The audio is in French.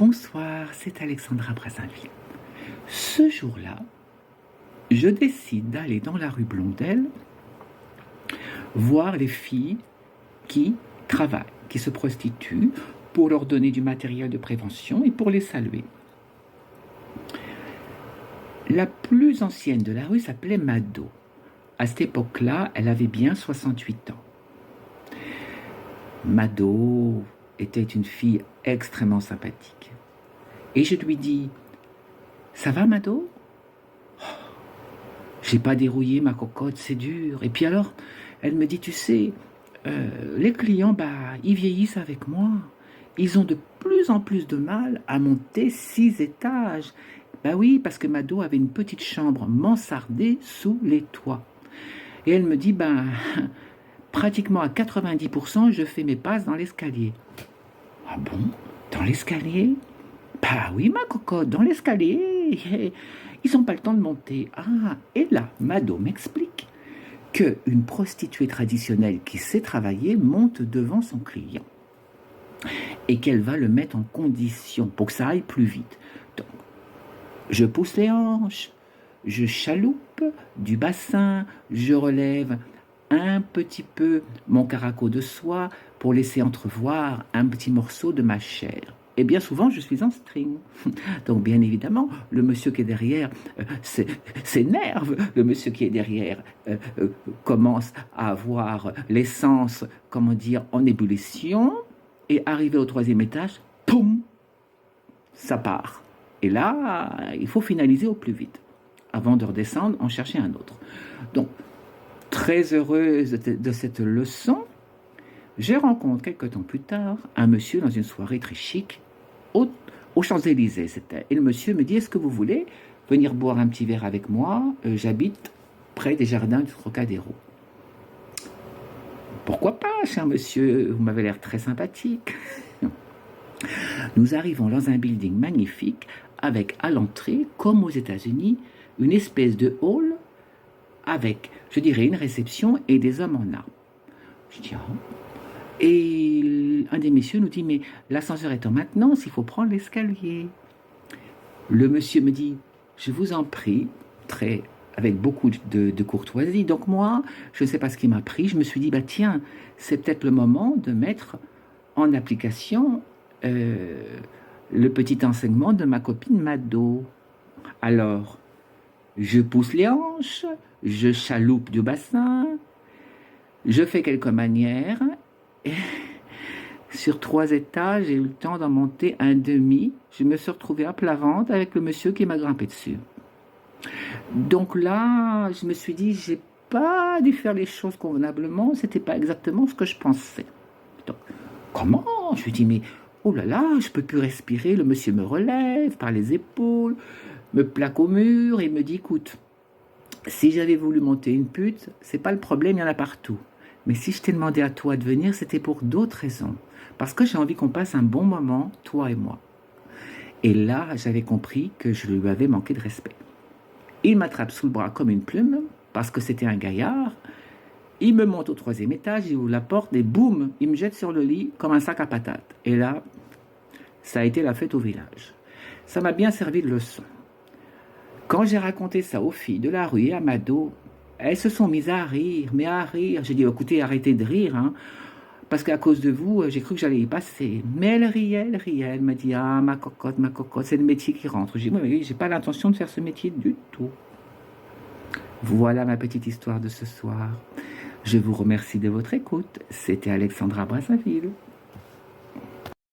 Bonsoir, c'est Alexandra Brazzaville. Ce jour-là, je décide d'aller dans la rue Blondel voir les filles qui travaillent, qui se prostituent, pour leur donner du matériel de prévention et pour les saluer. La plus ancienne de la rue s'appelait Mado. À cette époque-là, elle avait bien 68 ans. Mado était une fille extrêmement sympathique. Et je lui dis, « Ça va, Mado ? Oh, j'ai pas dérouillé ma cocotte, c'est dur. » Et puis alors, elle me dit, « Tu sais, les clients, ils vieillissent avec moi. Ils ont de plus en plus de mal à monter 6 étages. » Oui, parce que Mado avait une petite chambre mansardée sous les toits. Et elle me dit, pratiquement à 90%, je fais mes passes dans l'escalier. Ah bon? Dans l'escalier? Oui, ma cocotte, dans l'escalier. Ils n'ont pas le temps de monter. Et là, Mado m'explique qu'une prostituée traditionnelle qui sait travailler monte devant son client et qu'elle va le mettre en condition pour que ça aille plus vite. Donc, je pousse les hanches, je chaloupe du bassin, je relève un petit peu mon caraco de soie pour laisser entrevoir un petit morceau de ma chair. Et bien souvent, je suis en string. Donc, bien évidemment, le monsieur qui est derrière s'énerve. Le monsieur qui est derrière commence à avoir l'essence, en ébullition. Et arrivé au 3e étage, poum, ça part. Et là, il faut finaliser au plus vite. Avant de redescendre, en chercher un autre. Donc, très heureuse de cette leçon, je rencontre quelques temps plus tard un monsieur dans une soirée très chic aux Champs-Élysées. Et le monsieur me dit, est-ce que vous voulez venir boire un petit verre avec moi? J'habite près des jardins du Trocadéro. Pourquoi pas, cher monsieur, vous m'avez l'air très sympathique. Nous arrivons dans un building magnifique avec à l'entrée, comme aux États-Unis, une espèce de hall avec, je dirais, une réception et des hommes en armes. Je dis, Et un des messieurs nous dit, mais l'ascenseur est en maintenance, il faut prendre l'escalier. Le monsieur me dit, je vous en prie, avec beaucoup de courtoisie. Donc moi, je ne sais pas ce qui m'a pris, je me suis dit, tiens, c'est peut-être le moment de mettre en application le petit enseignement de ma copine Mado. Alors, je pousse les hanches, je chaloupe du bassin, je fais quelques manières, et sur 3 étages, j'ai eu le temps d'en monter un demi. Je me suis retrouvée à plat ventre avec le monsieur qui m'a grimpé dessus. Donc là, je me suis dit, j'ai pas dû faire les choses convenablement, c'était pas exactement ce que je pensais. Donc, comment? Je lui dis, mais oh là là, je peux plus respirer. Le monsieur me relève par les épaules, me plaque au mur et me dit, écoute, si j'avais voulu monter une pute, c'est pas le problème, il y en a partout. Mais si je t'ai demandé à toi de venir, c'était pour d'autres raisons. Parce que j'ai envie qu'on passe un bon moment, toi et moi. Et là, j'avais compris que je lui avais manqué de respect. Il m'attrape sous le bras comme une plume, parce que c'était un gaillard. Il me monte au 3e étage, il ouvre la porte et boum, il me jette sur le lit comme un sac à patates. Et là, ça a été la fête au village. Ça m'a bien servi de leçon. Quand j'ai raconté ça aux filles de la rue et à Mado, elles se sont mises à rire, mais à rire. J'ai dit, écoutez, arrêtez de rire, parce qu'à cause de vous, j'ai cru que j'allais y passer. Mais elle riait, elle m'a dit, ma cocotte, c'est le métier qui rentre. J'ai dit, oui, j'ai pas l'intention de faire ce métier du tout. Voilà ma petite histoire de ce soir. Je vous remercie de votre écoute. C'était Alexandra Brazzaville.